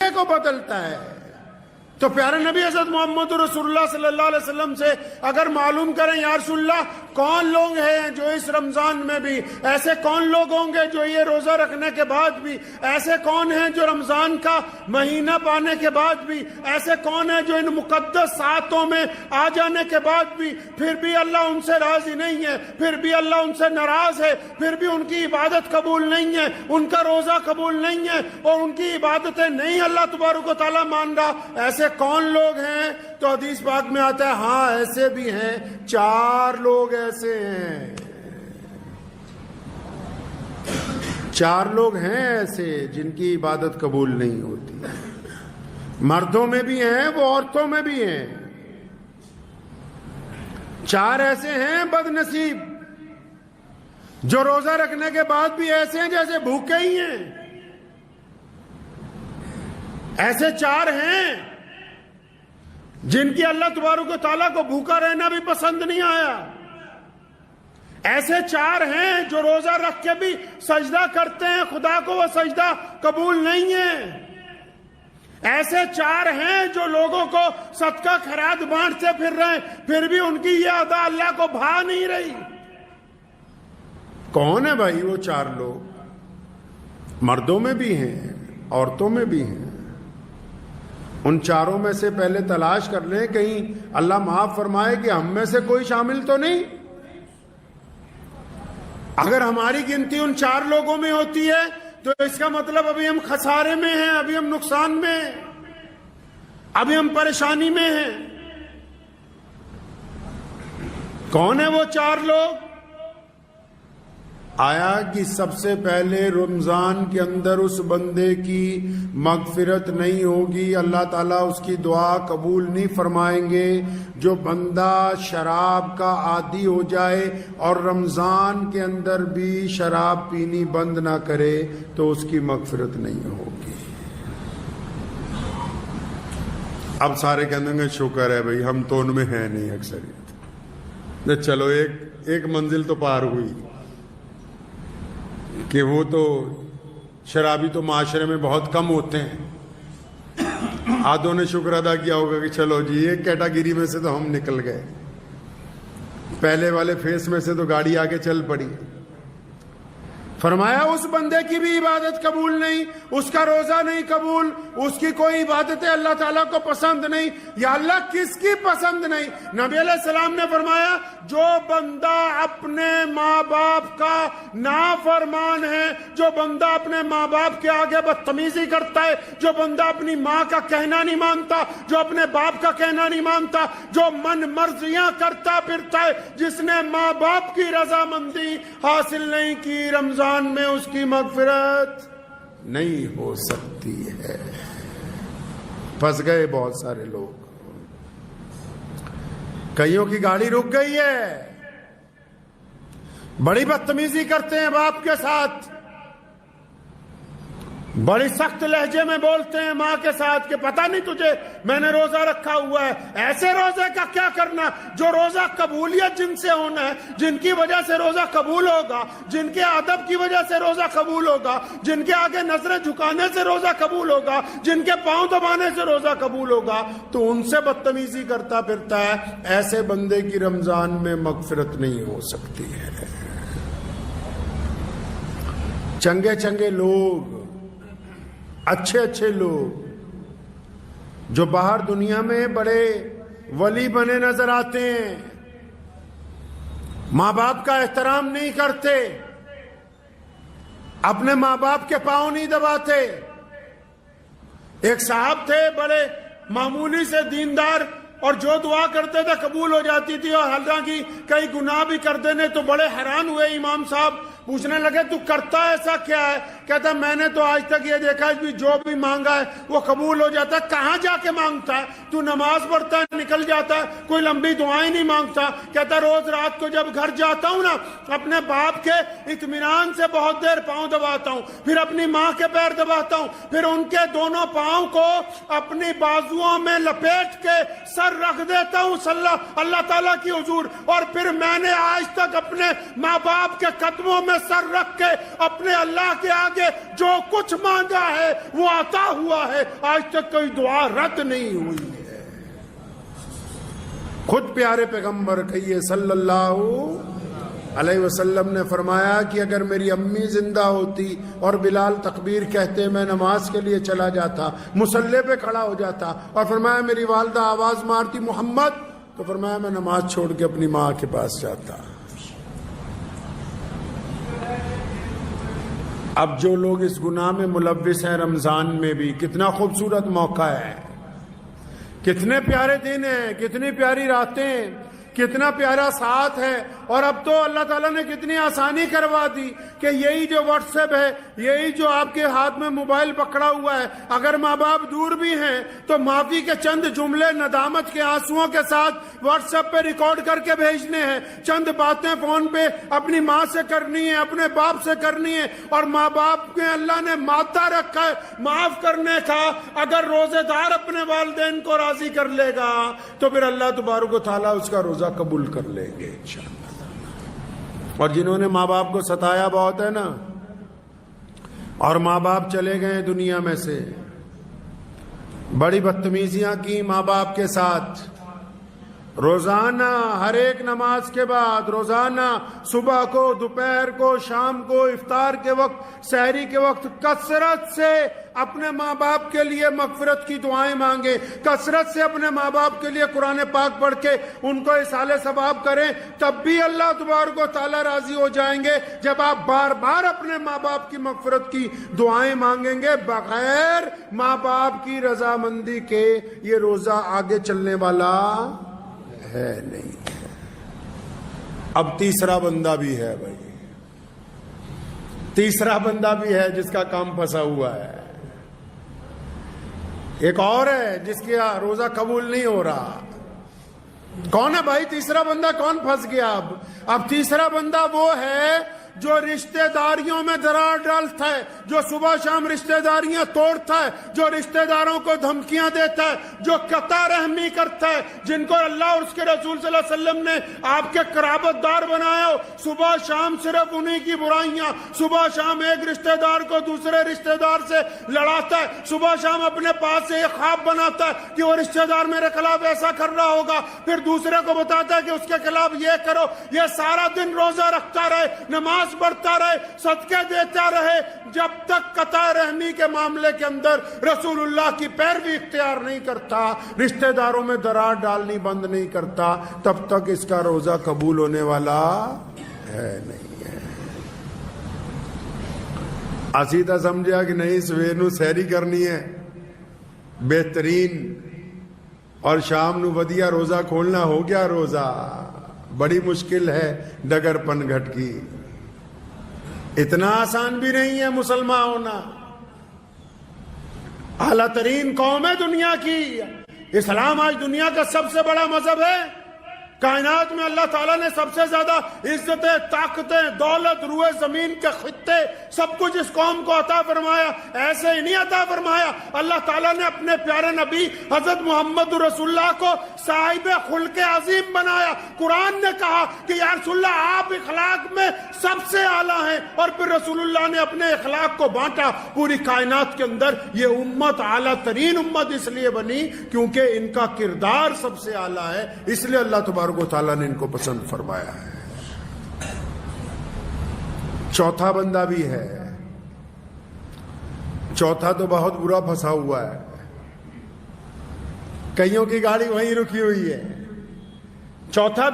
طریقے کو بدلتا ہے. تو پیارے نبی حضرت محمد رسول اللہ صلی اللہ علیہ وسلم سے اگر معلوم کریں یا رسول اللہ کون لوگ ہیں جو اس رمضان میں بھی، ایسے کون لوگ ہوں گے جو یہ روزہ رکھنے کے بعد بھی، ایسے کون ہیں جو رمضان کا مہینہ پانے کے بعد بھی، ایسے کون ہیں جو ان مقدس ساعتوں میں آ جانے کے بعد بھی پھر بھی اللہ ان سے راضی نہیں ہے، پھر بھی اللہ ان سے ناراض ہے، پھر بھی ان کی عبادت قبول نہیں ہے، ان کا روزہ قبول نہیں ہے اور ان کی عبادتیں نہیں اللہ تبارک و تعالیٰ مان رہا، ایسے کون لوگ ہیں؟ تو حدیث پاک میں آتا ہے ہاں ایسے بھی ہیں، 4 لوگ ایسے ہیں، 4 لوگ ہیں ایسے جن کی عبادت قبول نہیں ہوتی. مردوں میں بھی ہیں، وہ عورتوں میں بھی ہیں. 4 ایسے ہیں بد نصیب جو روزہ رکھنے کے بعد بھی ایسے ہیں جیسے بھوکے ہی ہیں. ایسے 4 ہیں جن کی اللہ تبارک و تعالیٰ کو بھوکا رہنا بھی پسند نہیں آیا. ایسے 4 ہیں جو روزہ رکھ کے بھی سجدہ کرتے ہیں، خدا کو وہ سجدہ قبول نہیں ہے. ایسے 4 ہیں جو لوگوں کو صدقہ خیرات بانٹتے پھر رہے ہیں، پھر بھی ان کی یہ ادا اللہ کو بھا نہیں رہی. کون ہے بھائی وہ 4 لوگ؟ مردوں میں بھی ہیں، عورتوں میں بھی ہیں. ان 4 میں سے پہلے تلاش کر لیں کہیں اللہ معاف فرمائے کہ ہم میں سے کوئی شامل تو نہیں. اگر ہماری گنتی ان 4 لوگوں میں ہوتی ہے تو اس کا مطلب ابھی ہم خسارے میں ہیں، ابھی ہم نقصان میں ہیں، ابھی ہم پریشانی میں ہیں. کون ہے وہ 4 لوگ؟ آیا کہ سب سے پہلے رمضان کے اندر اس بندے کی مغفرت نہیں ہوگی، اللہ تعالیٰ اس کی دعا قبول نہیں فرمائیں گے. جو بندہ شراب کا عادی ہو جائے اور رمضان کے اندر بھی شراب پینی بند نہ کرے تو اس کی مغفرت نہیں ہوگی. اب سارے کہنے گے شکر ہے بھائی ہم تو ان میں ہیں نہیں اکثریت. چلو ایک منزل تو پار ہوئی کہ وہ تو شرابی تو معاشرے میں بہت کم ہوتے ہیں. آدھوں نے شکر ادا کیا ہوگا کہ چلو جی ایک کیٹاگری میں سے تو ہم نکل گئے، پہلے والے فیس میں سے تو گاڑی آگے چل پڑی. فرمایا اس بندے کی بھی عبادت قبول نہیں، اس کا روزہ نہیں قبول، اس کی کوئی عبادتیں اللہ تعالیٰ کو پسند نہیں. یا اللہ کس کی پسند نہیں؟ نبی علیہ السلام نے فرمایا جو بندہ اپنے ماں باپ کا نافرمان ہے، جو بندہ اپنے ماں باپ کے آگے بدتمیزی کرتا ہے، جو بندہ اپنی ماں کا کہنا نہیں مانتا، جو اپنے باپ کا کہنا نہیں مانتا، جو من مرضیاں کرتا پھرتا ہے، جس نے ماں باپ کی رضامندی حاصل نہیں کی، رمضان میں اس کی مغفرت نہیں ہو سکتی ہے. پھنس گئے بہت سارے لوگ. کئیوں کی گاڑی رک گئی ہے، بڑی بدتمیزی کرتے ہیں باپ کے ساتھ، بڑی سخت لہجے میں بولتے ہیں ماں کے ساتھ کہ پتہ نہیں تجھے میں نے روزہ رکھا ہوا ہے. ایسے روزے کا کیا کرنا جو روزہ قبولیت جن سے ہونا ہے، جن کی وجہ سے روزہ قبول ہوگا، جن کے ادب کی وجہ سے روزہ قبول ہوگا، جن کے آگے نظریں جھکانے سے روزہ قبول ہوگا، جن کے پاؤں دبانے سے روزہ قبول ہوگا، تو ان سے بدتمیزی کرتا پھرتا ہے. ایسے بندے کی رمضان میں مغفرت نہیں ہو سکتی ہے. چنگے چنگے لوگ، اچھے اچھے لوگ جو باہر دنیا میں بڑے ولی بنے نظر آتے ہیں، ماں باپ کا احترام نہیں کرتے، اپنے ماں باپ کے پاؤں نہیں دباتے. ایک صاحب تھے بڑے معمولی سے دیندار، اور جو دعا کرتے تھے قبول ہو جاتی تھی، اور حالانکہ کئی گناہ بھی کرتے تھے. تو بڑے حیران ہوئے امام صاحب، پوچھنے لگے تو کرتا ایسا کیا ہے؟ کہتا میں نے تو آج تک یہ دیکھا ہے جو بھی مانگا ہے وہ قبول ہو جاتا ہے. کہاں جا کے مانگتا ہے؟ تو نماز پڑھتا ہے نکل جاتا ہے، کوئی لمبی دعائیں نہیں مانگتا. کہتا روز رات کو جب گھر جاتا ہوں نا، اپنے باپ کے اطمینان سے بہت دیر پاؤں دباتا ہوں، پھر اپنی ماں کے پیر دباتا ہوں، پھر ان کے دونوں پاؤں کو اپنی بازوؤں میں لپیٹ کے سر رکھ دیتا ہوں اللہ تعالیٰ کی حضور. اور پھر میں نے آج تک اپنے ماں باپ کے قدموں میں میں سر رکھ کے اپنے اللہ کے آگے جو کچھ مانگا ہے وہ عطا ہوا ہے. آج تک کوئی دعا رد نہیں ہوئی ہے. خود پیارے پیغمبر کہیے صلی اللہ علیہ وسلم نے فرمایا کہ اگر میری امی زندہ ہوتی اور بلال تکبیر کہتے میں نماز کے لیے چلا جاتا, مصلی پہ کھڑا ہو جاتا, اور فرمایا میری والدہ آواز مارتی محمد, تو فرمایا میں نماز چھوڑ کے اپنی ماں کے پاس جاتا. اب جو لوگ اس گناہ میں ملوث ہیں رمضان میں بھی, کتنا خوبصورت موقع ہے, کتنے پیارے دن ہیں, کتنی پیاری راتیں, کتنا پیارا ساتھ ہے. اور اب تو اللہ تعالیٰ نے کتنی آسانی کروا دی کہ یہی جو واٹس ایپ ہے, یہی جو آپ کے ہاتھ میں موبائل پکڑا ہوا ہے, اگر ماں باپ دور بھی ہیں تو معافی کے چند جملے ندامت کے آنسوؤں کے ساتھ واٹس ایپ پہ ریکارڈ کر کے بھیجنے ہیں. چند باتیں فون پہ اپنی ماں سے کرنی ہے, اپنے باپ سے کرنی ہے. اور ماں باپ میں اللہ نے مادہ رکھا ہے معاف کرنے کا. اگر روزے دار اپنے والدین کو راضی کر لے گا تو پھر اللہ تبارک و تعالیٰ اس کا روزہ قبول کر لیں گے انشاءاللہ. اور جنہوں نے ماں باپ کو ستایا بہت ہے نا, اور ماں باپ چلے گئے دنیا میں سے, بڑی بدتمیزیاں کی ماں باپ کے ساتھ, روزانہ ہر ایک نماز کے بعد, روزانہ صبح کو, دوپہر کو, شام کو, افطار کے وقت, سحری کے وقت کثرت سے اپنے ماں باپ کے لیے مغفرت کی دعائیں مانگیں, کثرت سے اپنے ماں باپ کے لیے قرآن پاک پڑھ کے ان کو اصال ثواب کریں. تب بھی اللہ تبارک و تعالیٰ راضی ہو جائیں گے جب آپ بار بار اپنے ماں باپ کی مغفرت کی دعائیں مانگیں گے. بغیر ماں باپ کی رضامندی کے یہ روزہ آگے چلنے والا ہے نہیں. اب تیسرا بندہ بھی ہے بھائی, تیسرا بندہ بھی ہے جس کا کام پھنسا ہوا ہے. ایک اور ہے جس کا روزہ قبول نہیں ہو رہا. کون ہے بھائی تیسرا بندہ؟ کون پھنس گیا؟ اب تیسرا بندہ وہ ہے جو رشتہ داریوں میں دراڑ ڈالتا ہے, جو صبح شام رشتہ داریاں توڑتا ہے, جو رشتہ داروں کو دھمکیاں دیتا ہے, جو قطع رحمی کرتا ہے, جن کو اللہ اور اس کے رسول صلی اللہ علیہ وسلم نے آپ کے قرابت دار بنایا ہو. صبح شام صرف انہی کی برائیاں, صبح شام ایک رشتہ دار کو دوسرے رشتہ دار سے لڑاتا ہے, صبح شام اپنے پاس سے ایک خواب بناتا ہے کہ وہ رشتہ دار میرے خلاف ایسا کر رہا ہوگا, پھر دوسرے کو بتاتا ہے کہ اس کے خلاف یہ کرو. یہ سارا دن روزہ رکھتا رہے, نماز بڑھتا رہے, صدقے دیتا رہے, جب تک قطع رحمی کے معاملے کے اندر رسول اللہ کی پیروی اختیار نہیں کرتا, رشتہ داروں میں دراڑ ڈالنی بند نہیں کرتا, تب تک اس کا روزہ قبول ہونے والا ہے نہیں ہے. اسی تو سمجھا کہ نہیں سویر نو سحری کرنی ہے بہترین, اور شام نو ودیا روزہ کھولنا, ہو گیا روزہ. بڑی مشکل ہے ڈگر پن گھٹ کی. اتنا آسان بھی نہیں ہے مسلمان ہونا. اعلیٰ ترین قوم ہے دنیا کی. اسلام آج دنیا کا سب سے بڑا مذہب ہے. کائنات میں اللہ تعالیٰ نے سب سے زیادہ عزتیں, طاقتیں, دولت, روئے زمین کے خطے, سب کچھ اس قوم کو عطا فرمایا. ایسے ہی نہیں عطا فرمایا, اللہ تعالیٰ نے اپنے پیارے نبی حضرت محمد رسول اللہ کو صاحب خلق عظیم بنایا. قرآن نے کہا کہ یا رسول اللہ آپ اخلاق میں سب سے اعلیٰ ہیں, اور پھر رسول اللہ نے اپنے اخلاق کو بانٹا پوری کائنات کے اندر. یہ امت اعلیٰ ترین امت اس لیے بنی کیونکہ ان کا کردار سب سے اعلیٰ ہے, اس لیے اللہ تبارک و تعالیٰ نے ان کو پسند فرمایا ہے. چوتھا بندہ بھی ہے, چوتھا تو بہت برا پھنسا ہوا ہے. کئیوں کی گاڑی وہیں رکی ہوئی ہے. چوتھا بھی